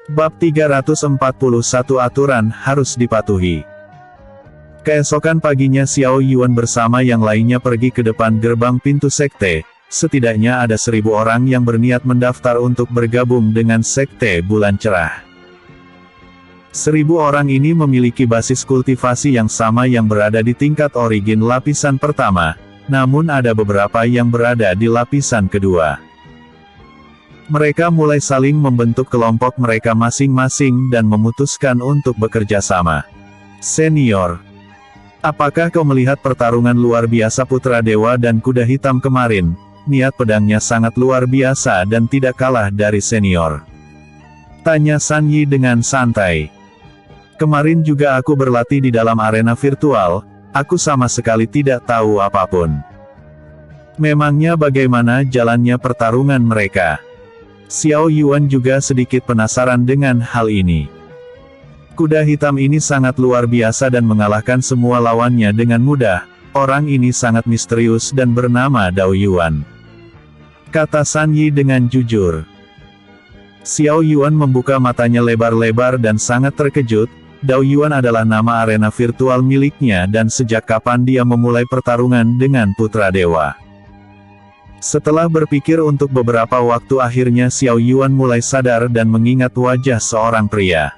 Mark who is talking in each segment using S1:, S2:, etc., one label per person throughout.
S1: Bab 341 Aturan harus dipatuhi. Keesokan paginya Xiao Yuan bersama yang lainnya pergi ke depan gerbang pintu sekte. Setidaknya ada 1000 orang yang berniat mendaftar untuk bergabung dengan sekte bulan cerah. 1000 orang ini memiliki basis kultivasi yang sama yang berada di tingkat origin lapisan pertama, namun ada beberapa yang berada di lapisan kedua. Mereka mulai saling membentuk kelompok mereka masing-masing dan memutuskan untuk bekerja sama. Senior, apakah kau melihat pertarungan luar biasa Putra Dewa dan Kuda Hitam kemarin? Niat pedangnya sangat luar biasa dan tidak kalah dari senior. Tanya San Yi dengan santai. Kemarin juga aku berlatih di dalam arena virtual, aku sama sekali tidak tahu apapun. Memangnya bagaimana jalannya pertarungan mereka? Xiao Yuan juga sedikit penasaran dengan hal ini. Kuda hitam ini sangat luar biasa dan mengalahkan semua lawannya dengan mudah. Orang ini sangat misterius dan bernama Dao Yuan, kata San Yi dengan jujur. Xiao Yuan membuka matanya lebar-lebar dan sangat terkejut. Dao Yuan adalah nama arena virtual miliknya dan sejak kapan dia memulai pertarungan dengan Putra Dewa. Setelah berpikir untuk beberapa waktu akhirnya Xiao Yuan mulai sadar dan mengingat wajah seorang pria.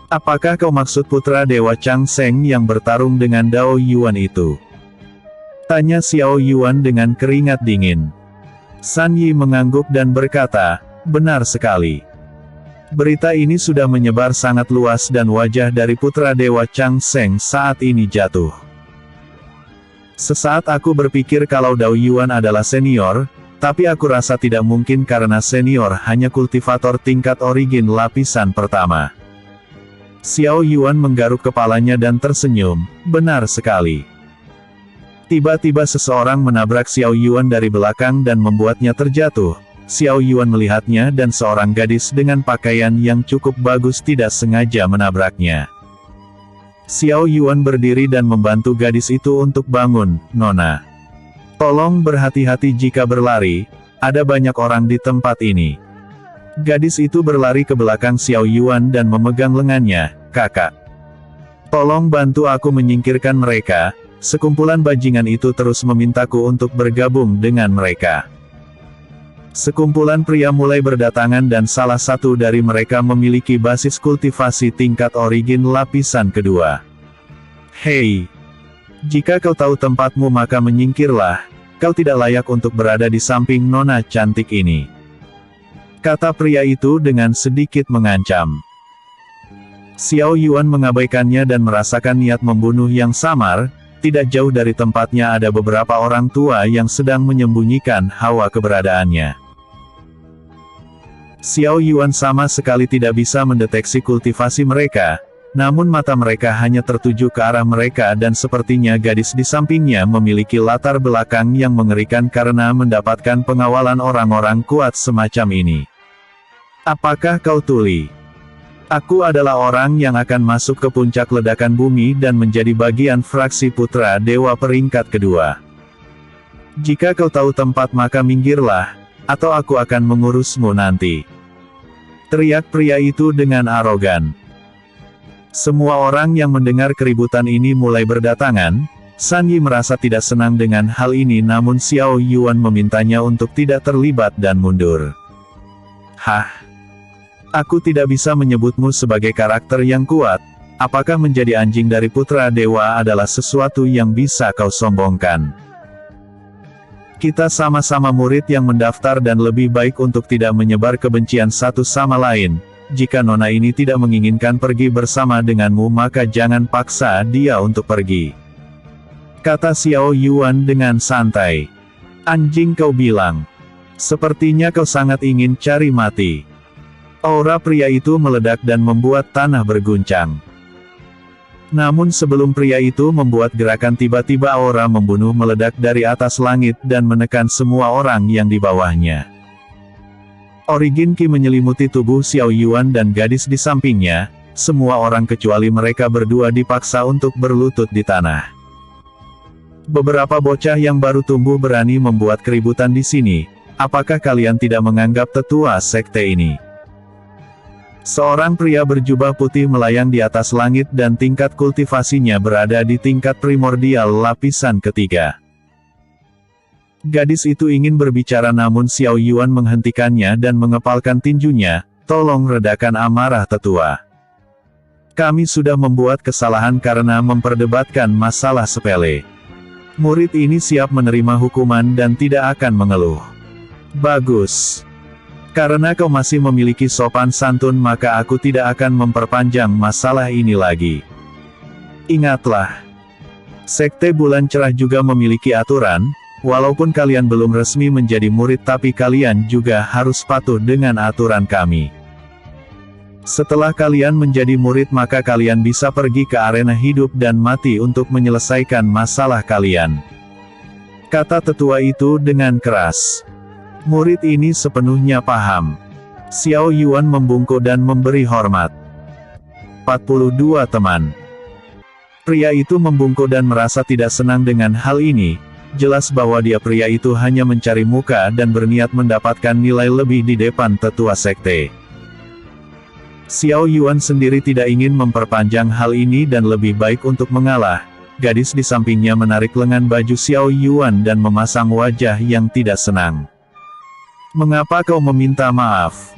S1: Apakah kau maksud Putra Dewa Chang Seng yang bertarung dengan Dao Yuan itu? Tanya Xiao Yuan dengan keringat dingin. San Yi mengangguk dan berkata, benar sekali. Berita ini sudah menyebar sangat luas dan wajah dari Putra Dewa Chang Seng saat ini jatuh. Sesaat aku berpikir kalau Dao Yuan adalah senior, tapi aku rasa tidak mungkin karena senior hanya kultivator tingkat origin lapisan pertama. Xiao Yuan menggaruk kepalanya dan tersenyum, benar sekali. Tiba-tiba seseorang menabrak Xiao Yuan dari belakang dan membuatnya terjatuh. Xiao Yuan melihatnya dan seorang gadis dengan pakaian yang cukup bagus tidak sengaja menabraknya. Xiao Yuan berdiri dan membantu gadis itu untuk bangun. Nona, tolong berhati-hati jika berlari, ada banyak orang di tempat ini. Gadis itu berlari ke belakang Xiao Yuan dan memegang lengannya. Kakak, tolong bantu aku menyingkirkan mereka. Sekumpulan bajingan itu terus memintaku untuk bergabung dengan mereka. Sekumpulan pria mulai berdatangan dan salah satu dari mereka memiliki basis kultivasi tingkat origin lapisan kedua. Hei, jika kau tahu tempatmu maka menyingkirlah, kau tidak layak untuk berada di samping nona cantik ini, kata pria itu dengan sedikit mengancam. Xiao Yuan mengabaikannya dan merasakan niat membunuh yang samar. Tidak jauh dari tempatnya ada beberapa orang tua yang sedang menyembunyikan hawa keberadaannya. Xiao Yuan sama sekali tidak bisa mendeteksi kultivasi mereka, namun mata mereka hanya tertuju ke arah mereka dan sepertinya gadis di sampingnya memiliki latar belakang yang mengerikan karena mendapatkan pengawalan orang-orang kuat semacam ini. Apakah kau tuli? Aku adalah orang yang akan masuk ke puncak ledakan bumi dan menjadi bagian fraksi Putra Dewa peringkat kedua. Jika kau tahu tempat maka minggirlah, atau aku akan mengurusmu nanti, teriak pria itu dengan arogan. Semua orang yang mendengar keributan ini mulai berdatangan. San Yi merasa tidak senang dengan hal ini namun Xiao Yuan memintanya untuk tidak terlibat dan mundur. Aku tidak bisa menyebutmu sebagai karakter yang kuat. Apakah menjadi anjing dari Putra Dewa adalah sesuatu yang bisa kau sombongkan? Kita sama-sama murid yang mendaftar dan lebih baik untuk tidak menyebar kebencian satu sama lain. Jika nona ini tidak menginginkan pergi bersama denganmu maka jangan paksa dia untuk pergi, kata Xiao Yuan dengan santai. Anjing kau bilang? Sepertinya kau sangat ingin cari mati. Aura pria itu meledak dan membuat tanah berguncang. Namun sebelum pria itu membuat gerakan tiba-tiba aura membunuh meledak dari atas langit dan menekan semua orang yang di bawahnya. Origin Qi menyelimuti tubuh Xiao Yuan dan gadis di sampingnya, semua orang kecuali mereka berdua dipaksa untuk berlutut di tanah. Beberapa bocah yang baru tumbuh berani membuat keributan di sini. Apakah kalian tidak menganggap tetua sekte ini? Seorang pria berjubah putih melayang di atas langit dan tingkat kultivasinya berada di tingkat primordial lapisan ketiga. Gadis itu ingin berbicara namun Xiao Yuan menghentikannya dan mengepalkan tinjunya, "Tolong redakan amarah tetua. Kami sudah membuat kesalahan karena memperdebatkan masalah sepele. Murid ini siap menerima hukuman dan tidak akan mengeluh." "Bagus. Karena kau masih memiliki sopan santun maka aku tidak akan memperpanjang masalah ini lagi. Ingatlah, Sekte Bulan Cerah juga memiliki aturan, walaupun kalian belum resmi menjadi murid tapi kalian juga harus patuh dengan aturan kami. Setelah kalian menjadi murid maka kalian bisa pergi ke arena hidup dan mati untuk menyelesaikan masalah kalian," kata tetua itu dengan keras. Murid ini sepenuhnya paham. Xiao Yuan membungkuk dan memberi hormat. 42 teman. Pria itu membungkuk dan merasa tidak senang dengan hal ini. Jelas bahwa pria itu hanya mencari muka dan berniat mendapatkan nilai lebih di depan tetua sekte. Xiao Yuan sendiri tidak ingin memperpanjang hal ini dan lebih baik untuk mengalah. Gadis di sampingnya menarik lengan baju Xiao Yuan dan memasang wajah yang tidak senang. "Mengapa kau meminta maaf?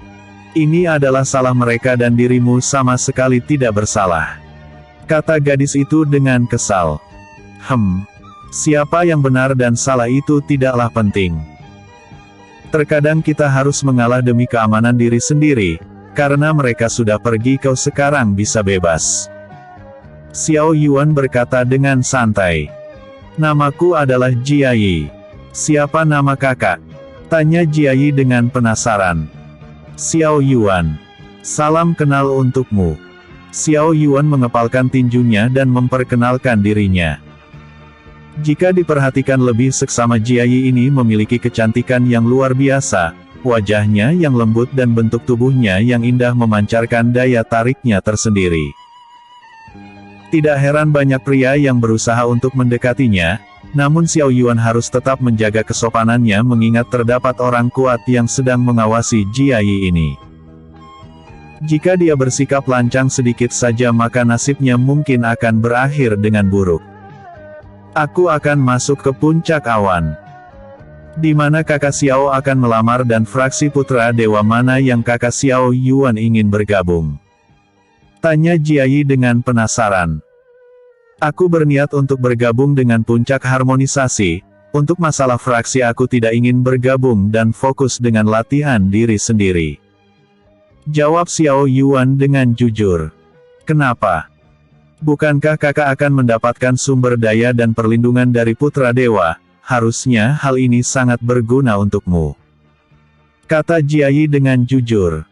S1: Ini adalah salah mereka dan dirimu sama sekali tidak bersalah," kata gadis itu dengan kesal. Siapa yang benar dan salah itu tidaklah penting. Terkadang kita harus mengalah demi keamanan diri sendiri, karena mereka sudah pergi kau sekarang bisa bebas." Xiao Yuan berkata dengan santai. "Namaku adalah Jiayi. Siapa nama kakak?" tanya Jiayi dengan penasaran. "Xiao Yuan. Salam kenal untukmu." Xiao Yuan mengepalkan tinjunya dan memperkenalkan dirinya. Jika diperhatikan lebih seksama Jiayi ini memiliki kecantikan yang luar biasa, wajahnya yang lembut dan bentuk tubuhnya yang indah memancarkan daya tariknya tersendiri. Tidak heran banyak pria yang berusaha untuk mendekatinya, namun Xiao Yuan harus tetap menjaga kesopanannya mengingat terdapat orang kuat yang sedang mengawasi Jiayi ini. Jika dia bersikap lancang sedikit saja maka nasibnya mungkin akan berakhir dengan buruk. "Aku akan masuk ke puncak awan. Di mana kakak Xiao akan melamar dan fraksi putra dewa mana yang kakak Xiao Yuan ingin bergabung?" tanya Jiayi dengan penasaran. "Aku berniat untuk bergabung dengan puncak harmonisasi. Untuk masalah fraksi aku tidak ingin bergabung dan fokus dengan latihan diri sendiri," jawab Xiao Yuan dengan jujur. "Kenapa? Bukankah kakak akan mendapatkan sumber daya dan perlindungan dari putra dewa? Harusnya hal ini sangat berguna untukmu," kata Jiayi dengan jujur.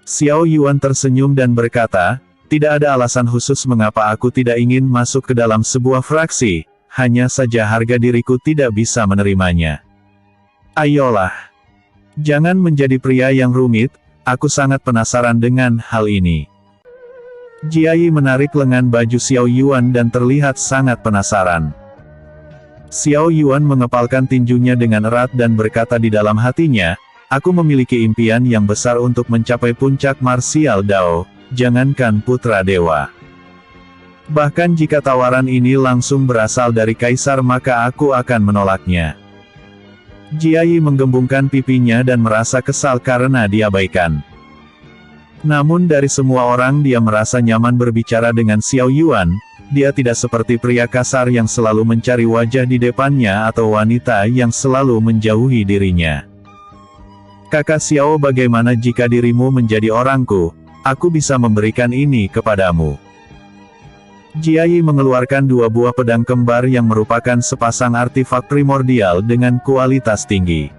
S1: Xiao Yuan tersenyum dan berkata, "Tidak ada alasan khusus mengapa aku tidak ingin masuk ke dalam sebuah fraksi, hanya saja harga diriku tidak bisa menerimanya. Ayolah. Jangan menjadi pria yang rumit, aku sangat penasaran dengan hal ini." Jiayi menarik lengan baju Xiao Yuan dan terlihat sangat penasaran. Xiao Yuan mengepalkan tinjunya dengan erat dan berkata di dalam hatinya, "Aku memiliki impian yang besar untuk mencapai puncak marsial Dao. Jangankan putra dewa. Bahkan jika tawaran ini langsung berasal dari kaisar maka aku akan menolaknya." Jiayi menggembungkan pipinya dan merasa kesal karena diabaikan. Namun dari semua orang dia merasa nyaman berbicara dengan Xiao Yuan. Dia tidak seperti pria kasar yang selalu mencari wajah di depannya atau wanita yang selalu menjauhi dirinya. "Kakak Xiao, bagaimana jika dirimu menjadi orangku? Aku bisa memberikan ini kepadamu." Jiayi mengeluarkan 2 buah pedang kembar yang merupakan sepasang artifak primordial dengan kualitas tinggi.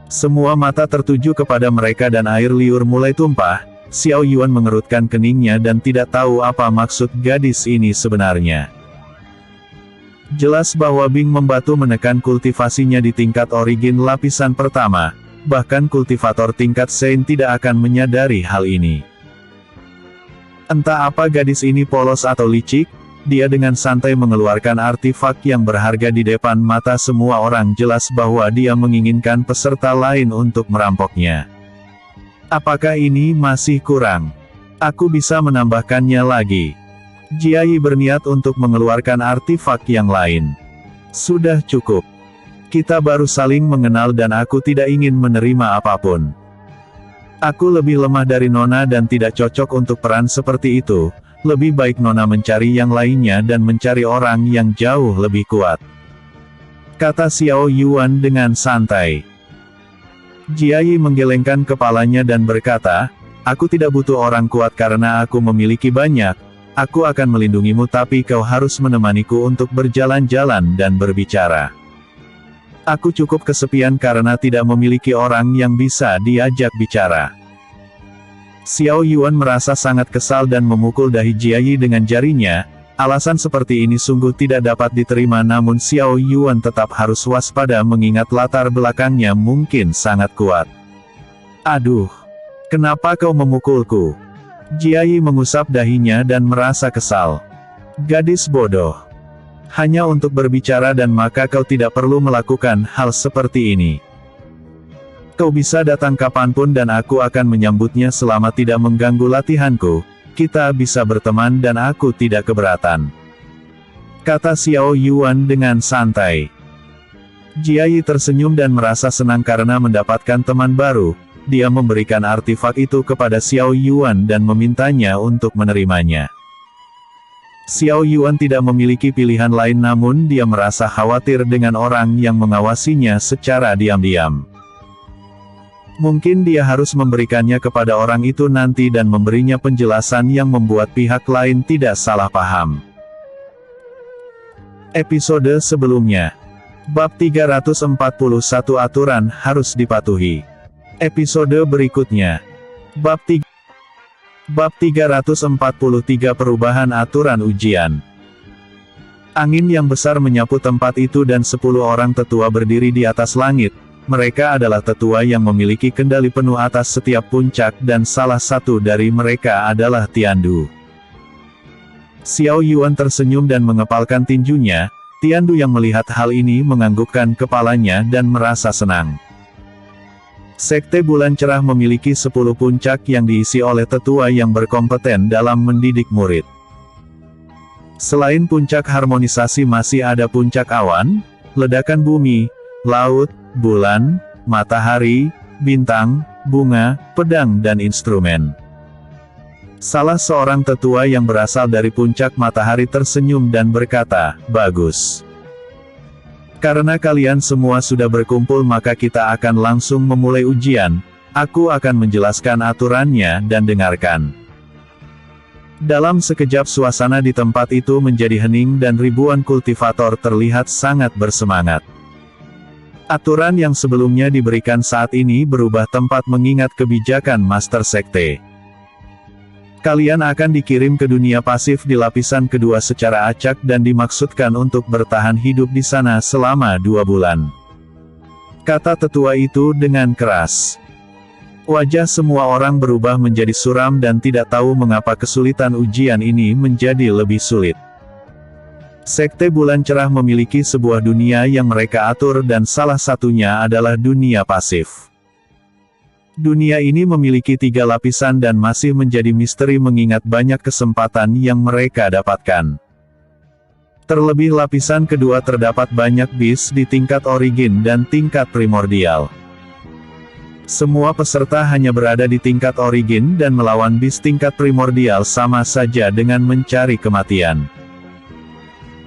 S1: Semua mata tertuju kepada mereka dan air liur mulai tumpah. Xiao Yuan mengerutkan keningnya dan tidak tahu apa maksud gadis ini sebenarnya. Jelas bahwa Bing Membatu menekan kultivasinya di tingkat origin lapisan pertama. Bahkan kultivator tingkat Sein tidak akan menyadari hal ini. Entah apa gadis ini polos atau licik, dia dengan santai mengeluarkan artifak yang berharga di depan mata semua orang. Jelas bahwa dia menginginkan peserta lain untuk merampoknya. Apakah ini masih kurang? Aku bisa menambahkannya lagi. Jiayi berniat untuk mengeluarkan artefak yang lain. Sudah cukup. Kita baru saling mengenal dan aku tidak ingin menerima apapun. Aku lebih lemah dari Nona dan tidak cocok untuk peran seperti itu. Lebih baik Nona mencari yang lainnya dan mencari orang yang jauh lebih kuat. Kata Xiao Yuan dengan santai. Jiayi menggelengkan kepalanya dan berkata, aku tidak butuh orang kuat karena aku memiliki banyak. Aku akan melindungimu tapi kau harus menemaniku untuk berjalan-jalan dan berbicara. Aku cukup kesepian karena tidak memiliki orang yang bisa diajak bicara. Xiao Yuan merasa sangat kesal dan memukul dahi Jiayi dengan jarinya. Alasan seperti ini sungguh tidak dapat diterima namun Xiao Yuan tetap harus waspada mengingat latar belakangnya mungkin sangat kuat. Aduh, kenapa kau memukulku? Jiayi mengusap dahinya dan merasa kesal. Gadis bodoh. Hanya untuk berbicara dan maka kau tidak perlu melakukan hal seperti ini. Kau bisa datang kapanpun dan aku akan menyambutnya selama tidak mengganggu latihanku. Kita bisa berteman dan aku tidak keberatan. Kata Xiao Yuan dengan santai. Jiayi tersenyum dan merasa senang karena mendapatkan teman baru. Dia memberikan artefak itu kepada Xiao Yuan dan memintanya untuk menerimanya. Xiao Yuan tidak memiliki pilihan lain namun dia merasa khawatir dengan orang yang mengawasinya secara diam-diam. Mungkin dia harus memberikannya kepada orang itu nanti dan memberinya penjelasan yang membuat pihak lain tidak salah paham. Episode sebelumnya. Bab 341 aturan harus dipatuhi. Episode berikutnya. Bab 343 perubahan aturan ujian. Angin yang besar menyapu tempat itu dan 10 orang tetua berdiri di atas langit. Mereka adalah tetua yang memiliki kendali penuh atas setiap puncak dan salah satu dari mereka adalah Tiandu. Xiao Yuan tersenyum dan mengepalkan tinjunya. Tiandu yang melihat hal ini menganggukkan kepalanya dan merasa senang. Sekte Bulan Cerah memiliki 10 puncak yang diisi oleh tetua yang berkompeten dalam mendidik murid. Selain puncak harmonisasi masih ada puncak awan, ledakan bumi, laut, bulan, matahari, bintang, bunga, pedang dan instrumen. Salah seorang tetua yang berasal dari puncak matahari tersenyum dan berkata, bagus. Karena kalian semua sudah berkumpul maka kita akan langsung memulai ujian. Aku akan menjelaskan aturannya dan dengarkan. Dalam sekejap suasana di tempat itu menjadi hening dan ribuan kultivator terlihat sangat bersemangat. Aturan yang sebelumnya diberikan saat ini berubah tempat mengingat kebijakan Master Sekte. Kalian akan dikirim ke dunia pasif di lapisan kedua secara acak dan dimaksudkan untuk bertahan hidup di sana selama 2 bulan. Kata tetua itu dengan keras. Wajah semua orang berubah menjadi suram dan tidak tahu mengapa kesulitan ujian ini menjadi lebih sulit. Sekte Bulan Cerah memiliki sebuah dunia yang mereka atur dan salah satunya adalah dunia pasif. Dunia ini memiliki 3 lapisan dan masih menjadi misteri mengingat banyak kesempatan yang mereka dapatkan. Terlebih lapisan kedua terdapat banyak bis di tingkat origin dan tingkat primordial. Semua peserta hanya berada di tingkat origin dan melawan bis tingkat primordial sama saja dengan mencari kematian.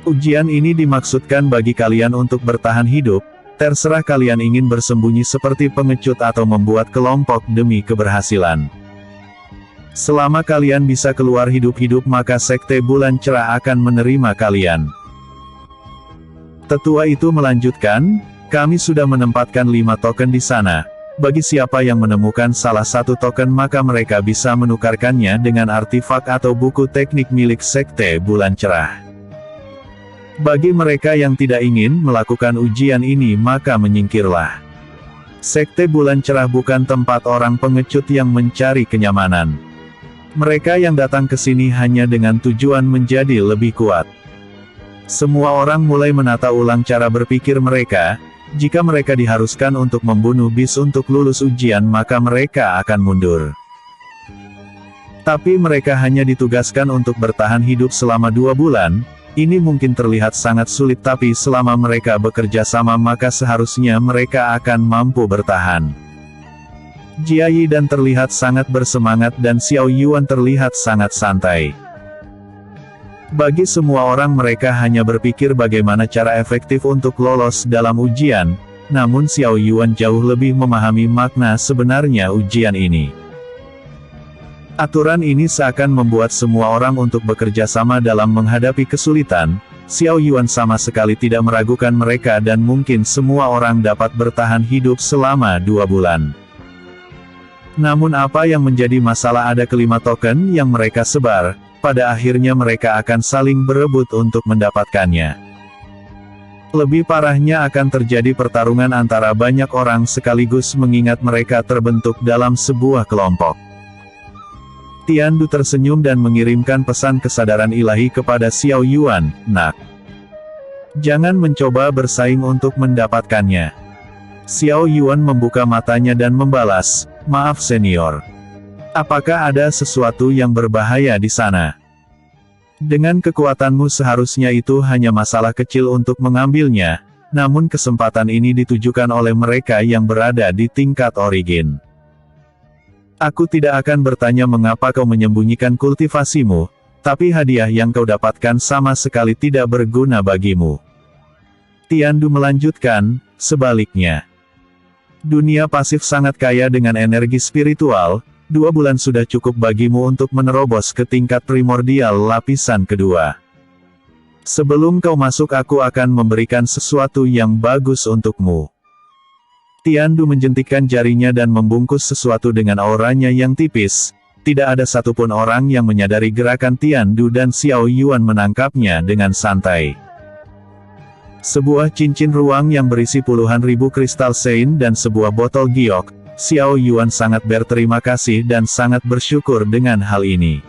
S1: Ujian ini dimaksudkan bagi kalian untuk bertahan hidup, terserah kalian ingin bersembunyi seperti pengecut atau membuat kelompok demi keberhasilan. Selama kalian bisa keluar hidup-hidup maka Sekte Bulan Cerah akan menerima kalian. Tetua itu melanjutkan, kami sudah menempatkan 5 token di sana. Bagi siapa yang menemukan salah satu token maka mereka bisa menukarkannya dengan artefak atau buku teknik milik Sekte Bulan Cerah. Bagi mereka yang tidak ingin melakukan ujian ini maka menyingkirlah. Sekte Bulan Cerah bukan tempat orang pengecut yang mencari kenyamanan. Mereka yang datang ke sini hanya dengan tujuan menjadi lebih kuat. Semua orang mulai menata ulang cara berpikir mereka, Jika mereka diharuskan untuk membunuh bis untuk lulus ujian maka mereka akan mundur. Tapi mereka hanya ditugaskan untuk bertahan hidup selama 2 bulan, ini mungkin terlihat sangat sulit tapi selama mereka bekerja sama maka seharusnya mereka akan mampu bertahan. Jia Yi dan terlihat sangat bersemangat dan Xiao Yuan terlihat sangat santai. Bagi semua orang mereka hanya berpikir bagaimana cara efektif untuk lolos dalam ujian, namun Xiao Yuan jauh lebih memahami makna sebenarnya ujian ini. Aturan ini seakan membuat semua orang untuk bekerja sama dalam menghadapi kesulitan. Xiao Yuan sama sekali tidak meragukan mereka dan mungkin semua orang dapat bertahan hidup selama 2 bulan. Namun apa yang menjadi masalah ada kelima token yang mereka sebar. Pada akhirnya mereka akan saling berebut untuk mendapatkannya. Lebih parahnya akan terjadi pertarungan antara banyak orang sekaligus mengingat mereka terbentuk dalam sebuah kelompok. Tiandu tersenyum dan mengirimkan pesan kesadaran ilahi kepada Xiao Yuan, "Nak, jangan mencoba bersaing untuk mendapatkannya." Xiao Yuan membuka matanya dan membalas, "Maaf senior. Apakah ada sesuatu yang berbahaya di sana? Dengan kekuatanmu seharusnya itu hanya masalah kecil untuk mengambilnya, namun kesempatan ini ditujukan oleh mereka yang berada di tingkat origin. Aku tidak akan bertanya mengapa kau menyembunyikan kultivasimu, tapi hadiah yang kau dapatkan sama sekali tidak berguna bagimu." Tiandu melanjutkan, "Sebaliknya, dunia pasif sangat kaya dengan energi spiritual. 2 bulan sudah cukup bagimu untuk menerobos ke tingkat primordial lapisan kedua. Sebelum kau masuk aku akan memberikan sesuatu yang bagus untukmu." Tiandu menjentikkan jarinya dan membungkus sesuatu dengan auranya yang tipis. Tidak ada satupun orang yang menyadari gerakan Tiandu dan Xiao Yuan menangkapnya dengan santai. Sebuah cincin ruang yang berisi puluhan ribu kristal sein dan sebuah botol giok. Xiao Yuan sangat berterima kasih dan sangat bersyukur dengan hal ini.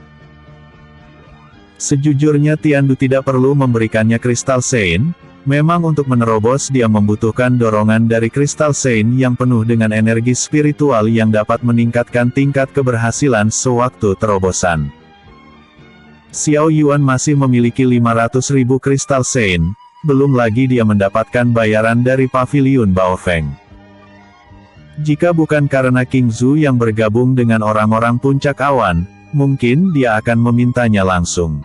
S1: Sejujurnya Tiandu tidak perlu memberikannya kristal sein, memang untuk menerobos dia membutuhkan dorongan dari kristal sein yang penuh dengan energi spiritual yang dapat meningkatkan tingkat keberhasilan sewaktu terobosan. Xiao Yuan masih memiliki 500.000 kristal sein, belum lagi dia mendapatkan bayaran dari paviliun Baofeng. Jika bukan karena King Zhu yang bergabung dengan orang-orang puncak awan, mungkin dia akan memintanya langsung.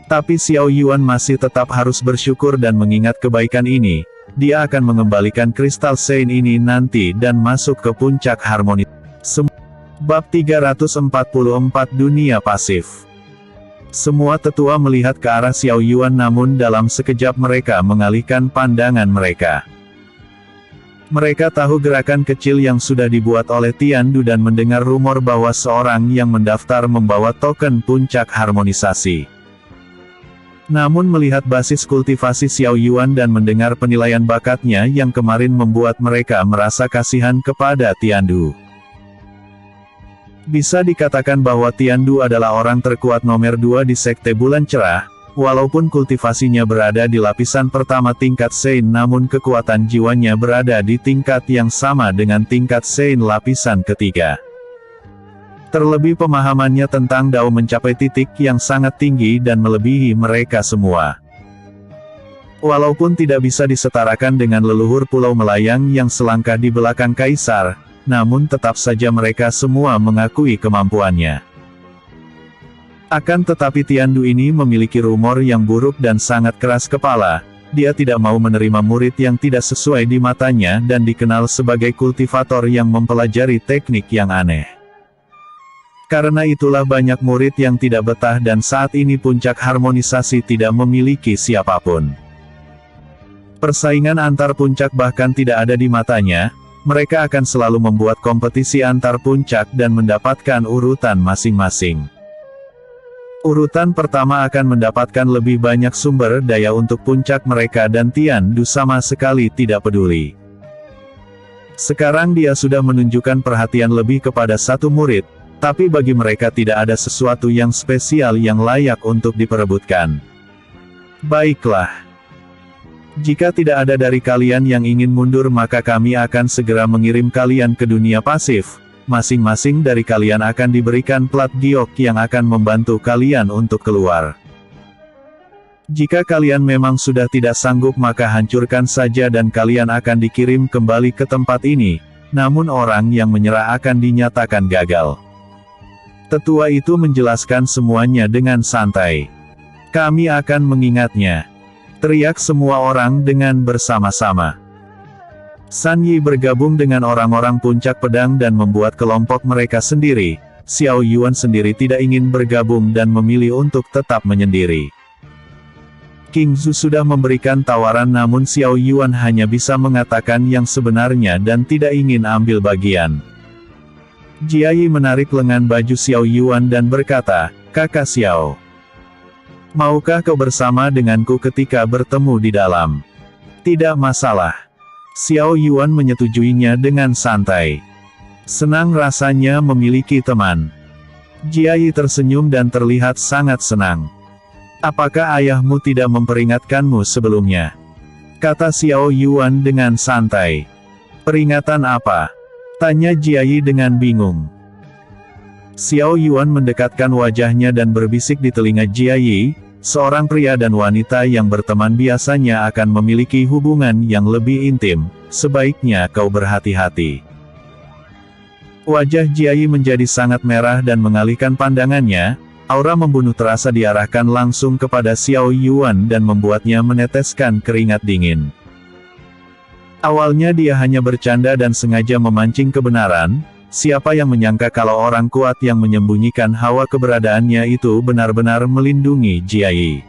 S1: Tapi Xiao Yuan masih tetap harus bersyukur dan mengingat kebaikan ini, dia akan mengembalikan kristal sein ini nanti dan masuk ke puncak harmoni. Bab 344 Dunia Pasif. Semua tetua melihat ke arah Xiao Yuan namun dalam sekejap mereka mengalihkan pandangan mereka. Mereka tahu gerakan kecil yang sudah dibuat oleh Tiandu dan mendengar rumor bahwa seorang yang mendaftar membawa token puncak harmonisasi. Namun melihat basis kultivasi Xiao Yuan dan mendengar penilaian bakatnya yang kemarin membuat mereka merasa kasihan kepada Tiandu. Bisa dikatakan bahwa Tiandu adalah orang terkuat nomor 2 di Sekte Bulan Cerah. Walaupun kultivasinya berada di lapisan pertama tingkat sein namun kekuatan jiwanya berada di tingkat yang sama dengan tingkat sein lapisan ketiga. Terlebih pemahamannya tentang Dao mencapai titik yang sangat tinggi dan melebihi mereka semua. Walaupun tidak bisa disetarakan dengan leluhur Pulau Melayang yang selangkah di belakang Kaisar, namun tetap saja mereka semua mengakui kemampuannya. Akan tetapi Tiandu ini memiliki rumor yang buruk dan sangat keras kepala. Dia tidak mau menerima murid yang tidak sesuai di matanya dan dikenal sebagai kultivator yang mempelajari teknik yang aneh. Karena itulah banyak murid yang tidak betah dan saat ini puncak harmonisasi tidak memiliki siapapun. Persaingan antar puncak bahkan tidak ada di matanya. Mereka akan selalu membuat kompetisi antar puncak dan mendapatkan urutan masing-masing. Urutan pertama akan mendapatkan lebih banyak sumber daya untuk puncak mereka dan Tiandu sama sekali tidak peduli. Sekarang dia sudah menunjukkan perhatian lebih kepada satu murid, tapi bagi mereka tidak ada sesuatu yang spesial yang layak untuk diperebutkan. Baiklah. Jika tidak ada dari kalian yang ingin mundur maka kami akan segera mengirim kalian ke dunia pasif. Masing-masing dari kalian akan diberikan plat giok yang akan membantu kalian untuk keluar. Jika kalian memang sudah tidak sanggup maka hancurkan saja dan kalian akan dikirim kembali ke tempat ini. Namun orang yang menyerah akan dinyatakan gagal. Tetua itu menjelaskan semuanya dengan santai. Kami akan mengingatnya. Teriak semua orang dengan bersama-sama. San Yi bergabung dengan orang-orang puncak pedang dan membuat kelompok mereka sendiri. Xiao Yuan sendiri tidak ingin bergabung dan memilih untuk tetap menyendiri. King Zhu sudah memberikan tawaran namun Xiao Yuan hanya bisa mengatakan yang sebenarnya dan tidak ingin ambil bagian. Jia Yi menarik lengan baju Xiao Yuan dan berkata, "Kakak Xiao, maukah kau bersama denganku ketika bertemu di dalam?" "Tidak masalah." Xiao Yuan menyetujuinya dengan santai. Senang rasanya memiliki teman. Jia Yi tersenyum dan terlihat sangat senang. "Apakah ayahmu tidak memperingatkanmu sebelumnya?" kata Xiao Yuan dengan santai. "Peringatan apa?" tanya Jia Yi dengan bingung. Xiao Yuan mendekatkan wajahnya dan berbisik di telinga Jia Yi, "Seorang pria dan wanita yang berteman biasanya akan memiliki hubungan yang lebih intim, sebaiknya kau berhati-hati." Wajah Jia Yi menjadi sangat merah dan mengalihkan pandangannya, aura membunuh terasa diarahkan langsung kepada Xiao Yuan dan membuatnya meneteskan keringat dingin. Awalnya dia hanya bercanda dan sengaja memancing kebenaran. Siapa yang menyangka kalau orang kuat yang menyembunyikan hawa keberadaannya itu benar-benar melindungi Jia Yi.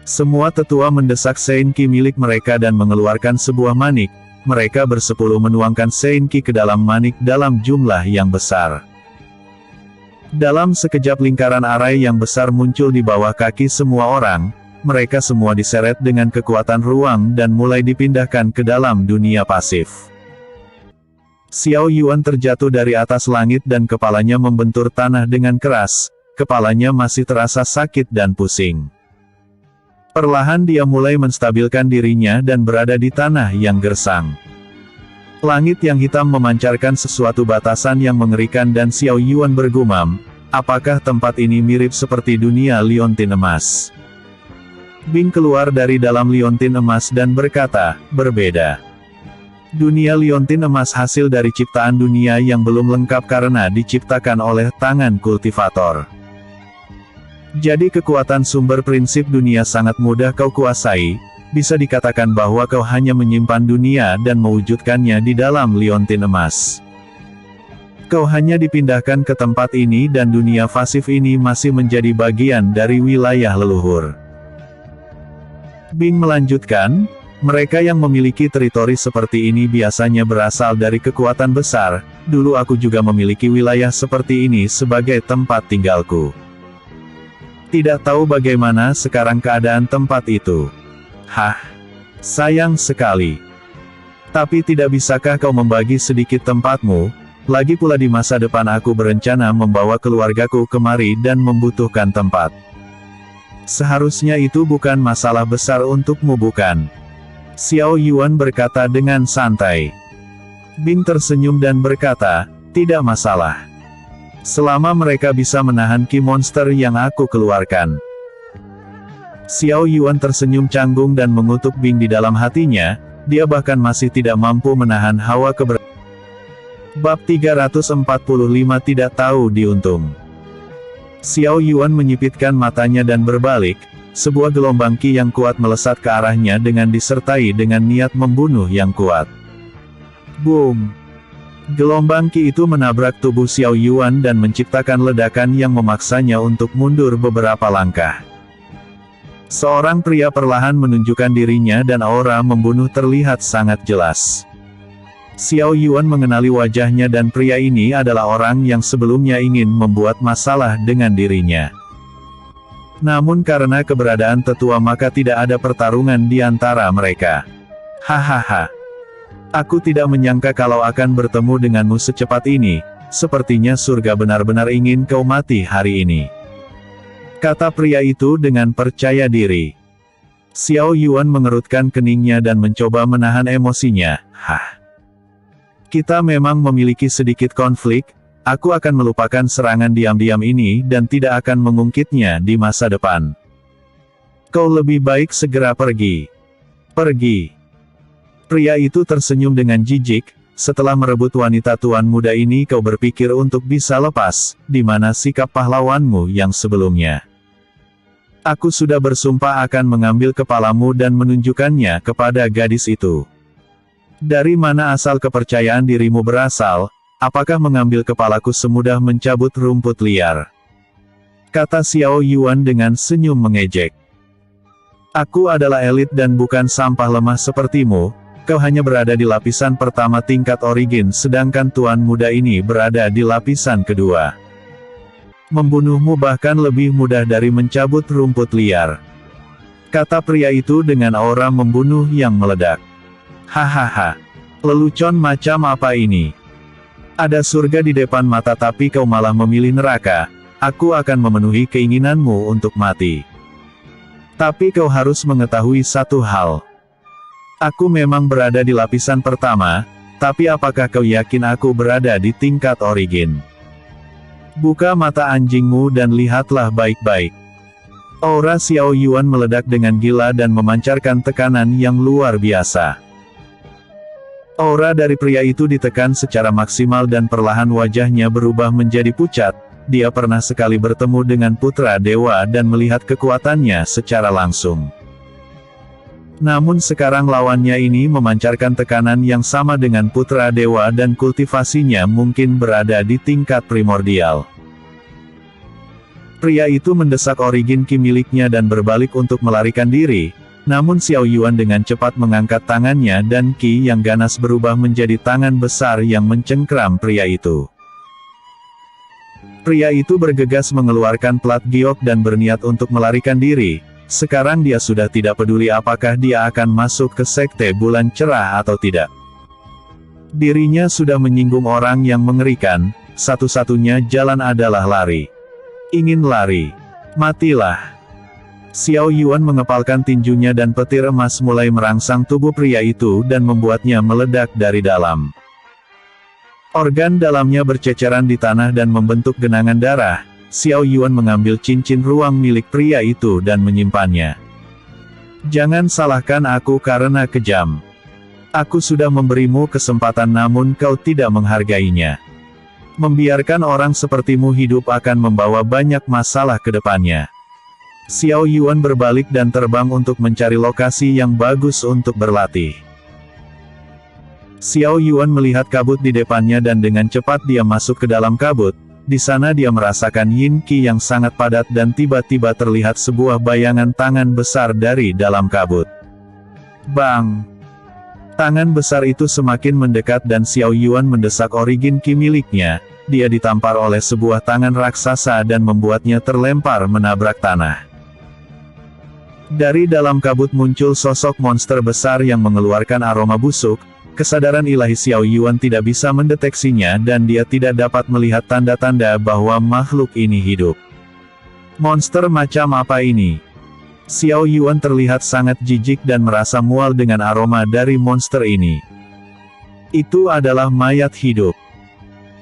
S1: Semua tetua mendesak Senki milik mereka dan mengeluarkan sebuah manik. Mereka bersepuluh menuangkan Senki ke dalam manik dalam jumlah yang besar. Dalam sekejap lingkaran arai yang besar muncul di bawah kaki semua orang. Mereka semua diseret dengan kekuatan ruang dan mulai dipindahkan ke dalam dunia pasif. Xiao Yuan terjatuh dari atas langit dan kepalanya membentur tanah dengan keras. Kepalanya masih terasa sakit dan pusing. Perlahan dia mulai menstabilkan dirinya dan berada di tanah yang gersang. Langit yang hitam memancarkan sesuatu batasan yang mengerikan dan Xiao Yuan bergumam, "Apakah tempat ini mirip seperti dunia liontin emas?" Bing keluar dari dalam liontin emas dan berkata, "Berbeda. Dunia liontin emas hasil dari ciptaan dunia yang belum lengkap karena diciptakan oleh tangan kultivator. Jadi kekuatan sumber prinsip dunia sangat mudah kau kuasai, bisa dikatakan bahwa kau hanya menyimpan dunia dan mewujudkannya di dalam liontin emas. Kau hanya dipindahkan ke tempat ini dan dunia pasif ini masih menjadi bagian dari wilayah leluhur." Bing melanjutkan, "Mereka yang memiliki teritori seperti ini biasanya berasal dari kekuatan besar. Dulu aku juga memiliki wilayah seperti ini sebagai tempat tinggalku. Tidak tahu bagaimana sekarang keadaan tempat itu. Hah, sayang sekali. Tapi tidak bisakah kau membagi sedikit tempatmu? Lagi pula di masa depan aku berencana membawa keluargaku kemari dan membutuhkan tempat. Seharusnya itu bukan masalah besar untukmu bukan?" Xiao Yuan berkata dengan santai. Bing tersenyum dan berkata, "Tidak masalah. Selama mereka bisa menahan ki monster yang aku keluarkan." Xiao Yuan tersenyum canggung dan mengutuk Bing di dalam hatinya, dia bahkan masih tidak mampu menahan hawa keberanian. Bab 345 tidak tahu diuntung. Xiao Yuan menyipitkan matanya dan berbalik. Sebuah gelombang ki yang kuat melesat ke arahnya dengan disertai dengan niat membunuh yang kuat. Boom! Gelombang ki itu menabrak tubuh Xiao Yuan dan menciptakan ledakan yang memaksanya untuk mundur beberapa langkah. Seorang pria perlahan menunjukkan dirinya dan aura membunuh terlihat sangat jelas. Xiao Yuan mengenali wajahnya dan pria ini adalah orang yang sebelumnya ingin membuat masalah dengan dirinya. Namun karena keberadaan tetua maka tidak ada pertarungan di antara mereka. Hahaha. Aku tidak menyangka kalau akan bertemu denganmu secepat ini, sepertinya surga benar-benar ingin kau mati hari ini. Kata pria itu dengan percaya diri. Xiao Yuan mengerutkan keningnya dan mencoba menahan emosinya. Kita memang memiliki sedikit konflik, aku akan melupakan serangan diam-diam ini dan tidak akan mengungkitnya di masa depan. Kau lebih baik segera pergi. Pergi. Pria itu tersenyum dengan jijik. Setelah merebut wanita tuan muda ini kau berpikir untuk bisa lepas, di mana sikap pahlawanmu yang sebelumnya. Aku sudah bersumpah akan mengambil kepalamu dan menunjukkannya kepada gadis itu. Dari mana asal kepercayaan dirimu berasal, apakah mengambil kepalaku semudah mencabut rumput liar? Kata Xiao Yuan dengan senyum mengejek. Aku adalah elit dan bukan sampah lemah sepertimu. Kau hanya berada di lapisan pertama tingkat origin sedangkan tuan muda ini berada di lapisan kedua. Membunuhmu bahkan lebih mudah dari mencabut rumput liar. Kata pria itu dengan aura membunuh yang meledak. Hahaha. Lelucon macam apa ini? Ada surga di depan mata tapi kau malah memilih neraka. Aku akan memenuhi keinginanmu untuk mati. Tapi kau harus mengetahui satu hal. Aku memang berada di lapisan pertama, tapi apakah kau yakin aku berada di tingkat origin? Buka mata anjingmu dan lihatlah baik-baik. Aura Xiao Yuan meledak dengan gila dan memancarkan tekanan yang luar biasa. Aura dari pria itu ditekan secara maksimal dan perlahan wajahnya berubah menjadi pucat. Dia pernah sekali bertemu dengan putra dewa dan melihat kekuatannya secara langsung. Namun sekarang lawannya ini memancarkan tekanan yang sama dengan putra dewa dan kultivasinya mungkin berada di tingkat primordial. Pria itu mendesak origin ki miliknya dan berbalik untuk melarikan diri, namun Xiao Yuan dengan cepat mengangkat tangannya dan ki yang ganas berubah menjadi tangan besar yang mencengkram pria itu. Pria itu bergegas mengeluarkan plat giok dan berniat untuk melarikan diri. Sekarang dia sudah tidak peduli apakah dia akan masuk ke sekte bulan cerah atau tidak. Dirinya sudah menyinggung orang yang mengerikan, satu-satunya jalan adalah lari. Ingin lari? Matilah. Xiao Yuan mengepalkan tinjunya dan petir emas mulai merangsang tubuh pria itu dan membuatnya meledak dari dalam. Organ dalamnya berceceran di tanah dan membentuk genangan darah. Xiao Yuan mengambil cincin ruang milik pria itu dan menyimpannya. Jangan salahkan aku karena kejam. Aku sudah memberimu kesempatan namun kau tidak menghargainya. Membiarkan orang sepertimu hidup akan membawa banyak masalah ke depannya. Xiao Yuan berbalik dan terbang untuk mencari lokasi yang bagus untuk berlatih. Xiao Yuan melihat kabut di depannya dan dengan cepat dia masuk ke dalam kabut. Di sana dia merasakan yin qi yang sangat padat dan tiba-tiba terlihat sebuah bayangan tangan besar dari dalam kabut. Bang! Tangan besar itu semakin mendekat dan Xiao Yuan mendesak origin qi miliknya. Dia ditampar oleh sebuah tangan raksasa dan membuatnya terlempar menabrak tanah. Dari dalam kabut muncul sosok monster besar yang mengeluarkan aroma busuk. Kesadaran ilahi Xiao Yuan tidak bisa mendeteksinya dan dia tidak dapat melihat tanda-tanda bahwa makhluk ini hidup. Monster macam apa ini? Xiao Yuan terlihat sangat jijik dan merasa mual dengan aroma dari monster ini. Itu adalah mayat hidup.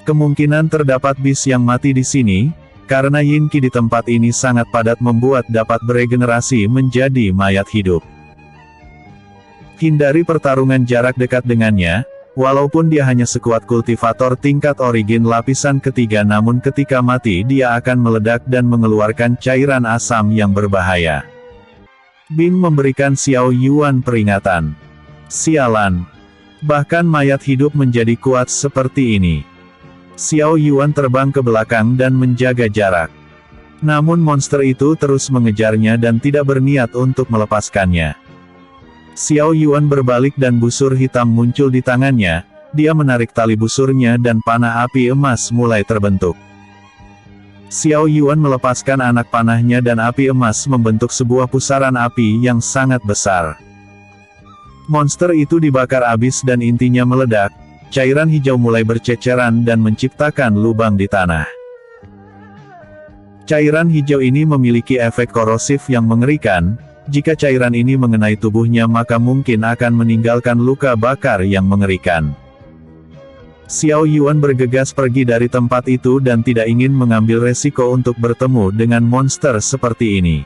S1: Kemungkinan terdapat bis yang mati di sini, karena yin qi di tempat ini sangat padat membuat dapat beregenerasi menjadi mayat hidup. Hindari pertarungan jarak dekat dengannya, walaupun dia hanya sekuat kultivator tingkat origin lapisan ketiga namun ketika mati dia akan meledak dan mengeluarkan cairan asam yang berbahaya. Bing memberikan Xiao Yuan peringatan. Sialan. Bahkan mayat hidup menjadi kuat seperti ini. Xiao Yuan terbang ke belakang dan menjaga jarak. Namun monster itu terus mengejarnya dan tidak berniat untuk melepaskannya. Xiao Yuan berbalik dan busur hitam muncul di tangannya, dia menarik tali busurnya dan panah api emas mulai terbentuk. Xiao Yuan melepaskan anak panahnya dan api emas membentuk sebuah pusaran api yang sangat besar. Monster itu dibakar habis dan intinya meledak, cairan hijau mulai berceceran dan menciptakan lubang di tanah. Cairan hijau ini memiliki efek korosif yang mengerikan. Jika cairan ini mengenai tubuhnya maka mungkin akan meninggalkan luka bakar yang mengerikan. Xiao Yuan bergegas pergi dari tempat itu dan tidak ingin mengambil resiko untuk bertemu dengan monster seperti ini.